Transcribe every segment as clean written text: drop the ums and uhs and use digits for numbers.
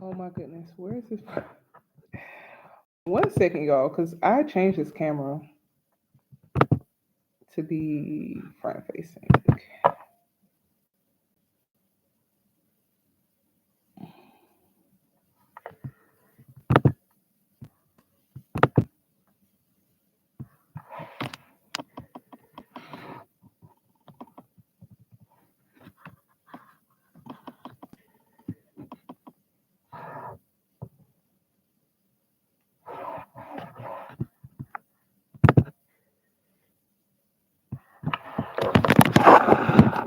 Oh my goodness, where is this? 1 second, y'all, because I changed this camera to be front facing.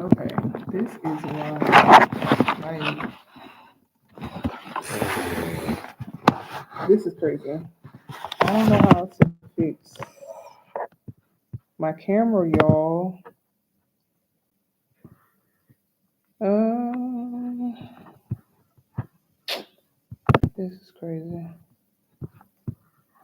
Okay, this is why. Like, this is crazy. I don't know how to fix my camera, y'all. Um, this is crazy.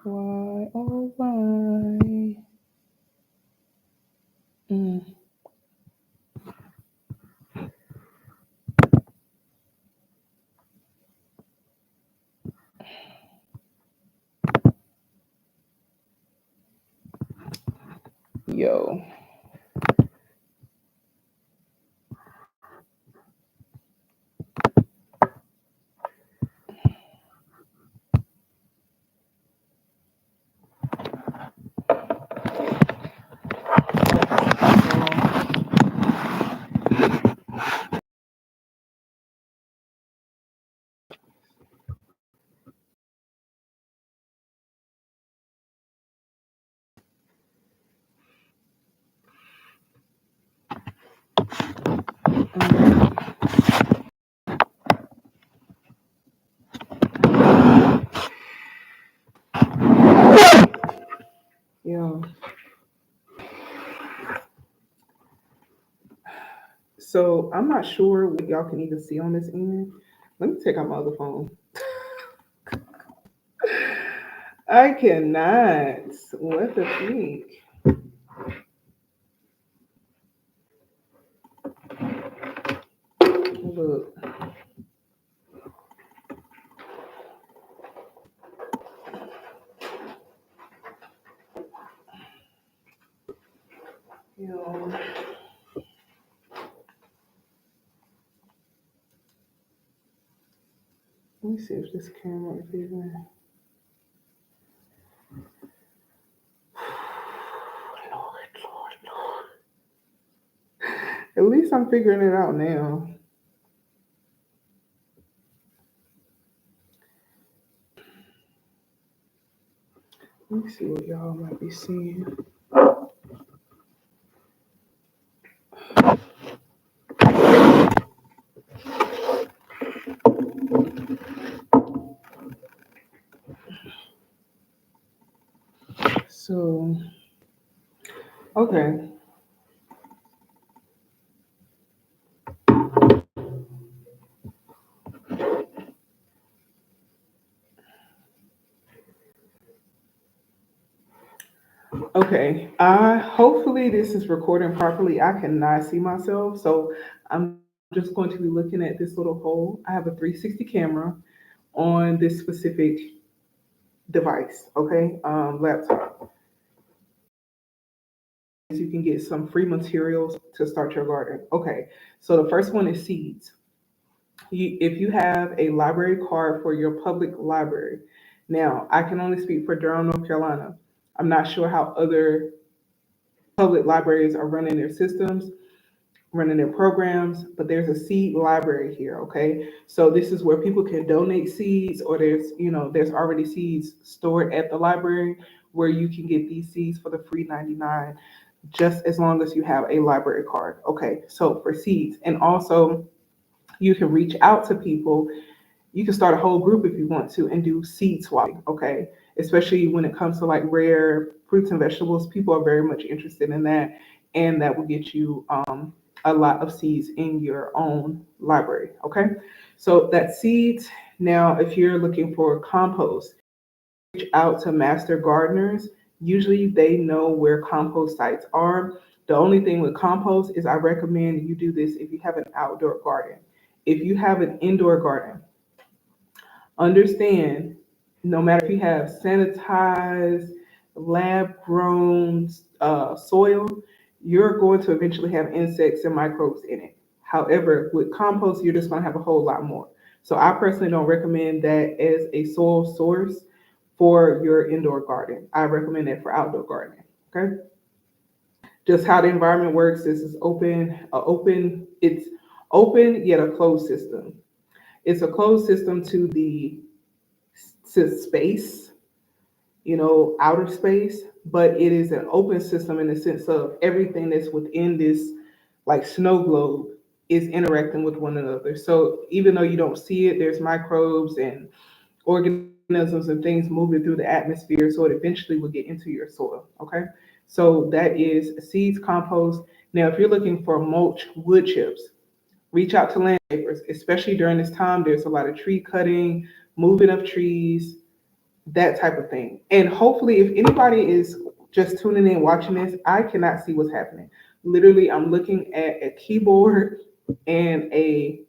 Why? Oh, why? Mm, yo. Um, yo. So I'm not sure what y'all can even see on this end. Let me take out my other phone. I cannot. What the freak? Look, yo. Let me see if this camera is even. Lord, Lord, Lord. At least I'm figuring it out now. Let me see what y'all might be seeing. So, okay. Okay. Hopefully this is recording properly. I cannot see myself, so I'm just going to be looking at this little hole. I have a 360 camera on this specific device, okay? Laptop. You can get some free materials to start your garden. Okay. So the first one is seeds. If you have a library card for your public library, now I can only speak for Durham, North Carolina. I'm not sure how other public libraries are running their systems, running their programs, but there's a seed library here, okay? So this is where people can donate seeds, or there's already seeds stored at the library where you can get these seeds for the free 99 just as long as you have a library card. Okay, so for seeds, and also you can reach out to people. You can start a whole group if you want to and do seed swapping, okay? Especially when it comes to like rare fruits and vegetables, people are very much interested in that, and that will get you a lot of seeds in your own library, okay? So that's seeds. Now, if you're looking for compost, reach out to master gardeners. Usually they know where compost sites are. The only thing with compost is I recommend you do this if you have an outdoor garden. If you have an indoor garden, Understand, no matter if you have sanitized, lab grown soil, you're going to eventually have insects and microbes in it. However, with compost, you're just going to have a whole lot more. So I personally don't recommend that as a soil source for your indoor garden. I recommend that for outdoor gardening. Okay. Just how the environment works. This is it's open yet a closed system. It's a closed system to space, outer space, but it is an open system in the sense of everything that's within this like snow globe is interacting with one another. So even though you don't see it, there's microbes and organisms and things moving through the atmosphere, so it eventually will get into your soil. Okay. So that is seeds, compost. Now, if you're looking for mulch, wood chips, reach out to landscapers, especially during this time. There's a lot of tree cutting, moving of trees, that type of thing. And hopefully, if anybody is just tuning in watching this, I cannot see what's happening. Literally, I'm looking at a keyboard and a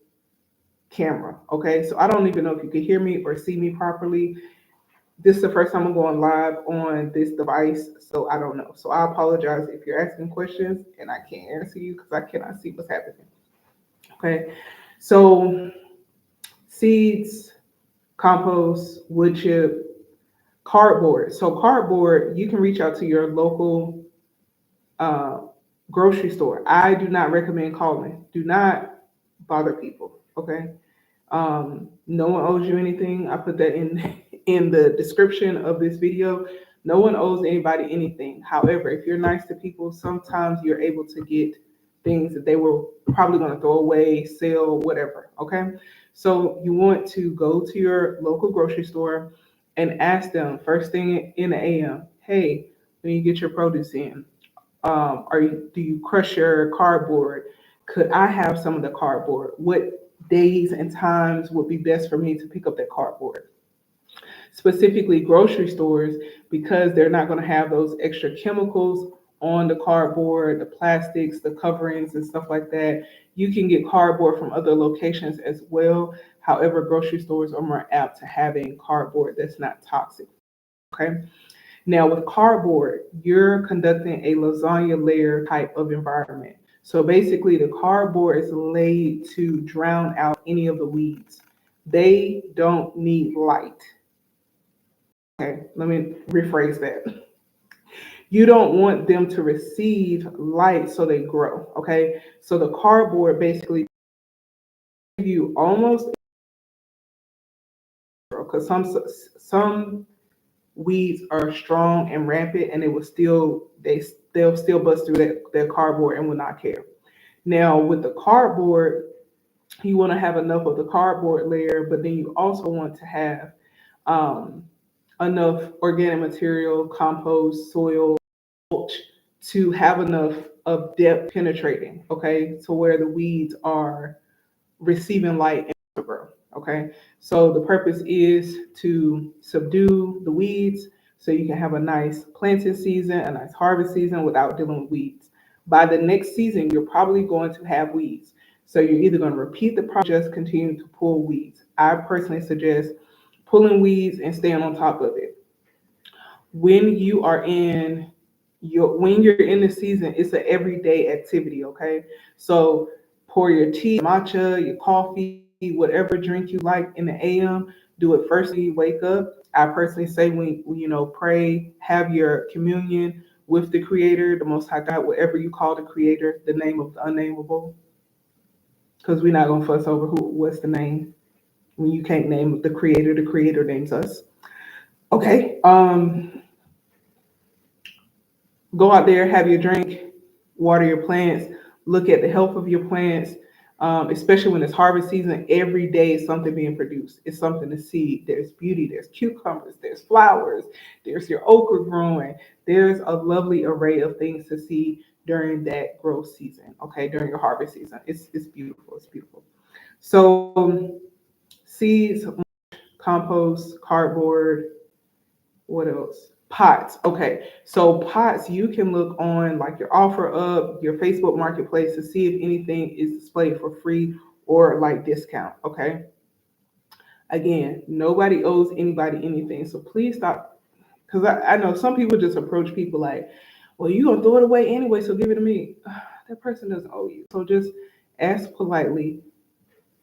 camera. Okay, so I don't even know if you can hear me or see me properly. This is the first time I'm going live on this device, so I don't know. So I apologize if you're asking questions and I can't answer you because I cannot see what's happening. Okay, so seeds, compost, wood chip, cardboard. So cardboard, you can reach out to your local uh, grocery store. I do not recommend calling. Do not bother people. Okay. No one owes you anything. I put that in in the description of this video. No one owes anybody anything. However, if you're nice to people, sometimes you're able to get things that they were probably going to throw away, sell, whatever. Okay. So you want to go to your local grocery store and ask them first thing in the AM, hey, when you get your produce in, do you crush your cardboard? Could I have some of the cardboard? What days and times would be best for me to pick up that cardboard? Specifically grocery stores, because they're not going to have those extra chemicals on the cardboard, the plastics, the coverings, and stuff like that. You can get cardboard from other locations as well. However, grocery stores are more apt to having cardboard that's not toxic. Okay. Now, with cardboard, you're conducting a lasagna layer type of environment. So basically, the cardboard is laid to drown out any of the weeds. They don't need light. Okay, let me rephrase that. You don't want them to receive light so they grow. Okay, so the cardboard basically give you almost because some weeds are strong and rampant and they'll still bust through that cardboard and will not care. Now with the cardboard, you want to have enough of the cardboard layer, but then you also want to have um, enough organic material, compost, soil, mulch to have enough of depth penetrating, okay, to where the weeds are receiving light and to grow. Okay, so the purpose is to subdue the weeds so you can have a nice planting season, a nice harvest season without dealing with weeds. By the next season, you're probably going to have weeds. So you're either going to repeat the process, just continue to pull weeds. I personally suggest pulling weeds and staying on top of it. When you are in when you're in the season, it's an everyday activity, okay? So pour your tea, matcha, your coffee, whatever drink you like in the AM, do it first when you wake up. I personally say when pray, have your communion with the creator, the most high God, whatever you call the creator, the name of the unnameable, because we're not gonna fuss over what's the name. When you can't name the creator names us. Okay. Go out there, have your drink, water your plants, look at the health of your plants, especially when it's harvest season. Every day is something being produced. It's something to see. There's beauty, there's cucumbers, there's flowers, there's your okra growing. There's a lovely array of things to see during that growth season, okay, during your harvest season. It's beautiful. It's beautiful. So, seeds, compost, cardboard, what else? Pots. Okay. So pots, you can look on like your offer up, your Facebook marketplace to see if anything is displayed for free or like discount. Okay. Again, nobody owes anybody anything. So please stop. Because I know some people just approach people like, well, you're going to throw it away anyway, so give it to me. That person doesn't owe you. So just ask politely,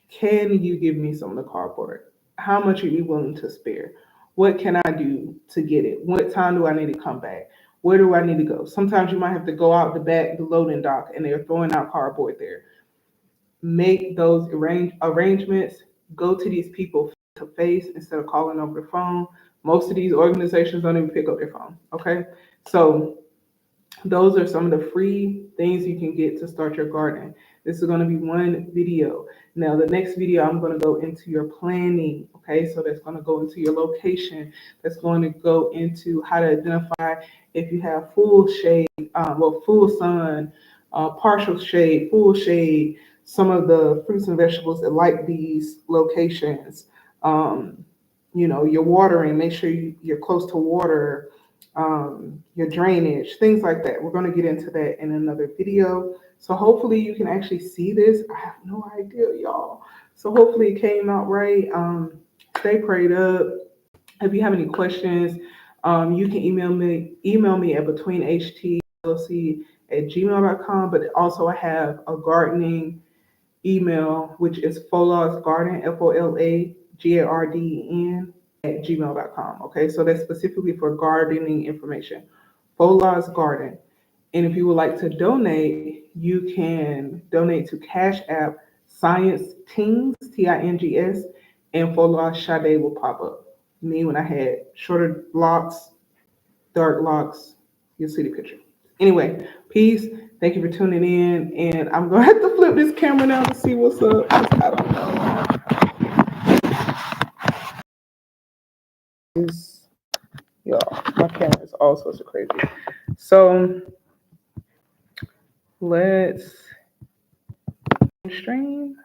can you give me some of the cardboard? How much are you willing to spare? What can I do to get it? What time do I need to come back? Where do I need to go? Sometimes you might have to go out the back, the loading dock, and they're throwing out cardboard there. Make those arrangements. Go to these people face to face instead of calling over the phone. Most of these organizations don't even pick up their phone. Okay, so those are some of the free things you can get to start your garden. This is going to be one video. Now, the next video, I'm going to go into your planning. Okay, so that's going to go into your location. That's going to go into how to identify if you have full shade, full sun, partial shade, full shade, some of the fruits and vegetables that like these locations. Your watering, make sure you're close to water, your drainage, things like that. We're going to get into that in another video. So hopefully you can actually see this. I have no idea, y'all. So hopefully it came out right. Stay prayed up. If you have any questions, you can email me at betweenhtllc@gmail.com. But also I have a gardening email, which is folazgarden, FOLAGARDEN @gmail.com. Okay, so that's specifically for gardening information. Folaz Garden. And if you would like to donate, you can donate to Cash App Science Tings, TINGS, and Folaz Sade will pop up. Me when I had shorter locks, dark locks, you'll see the picture. Anyway, peace. Thank you for tuning in. And I'm going to have to flip this camera now to see what's up. I don't know. Y'all, my camera is all sorts of crazy. So let's stream.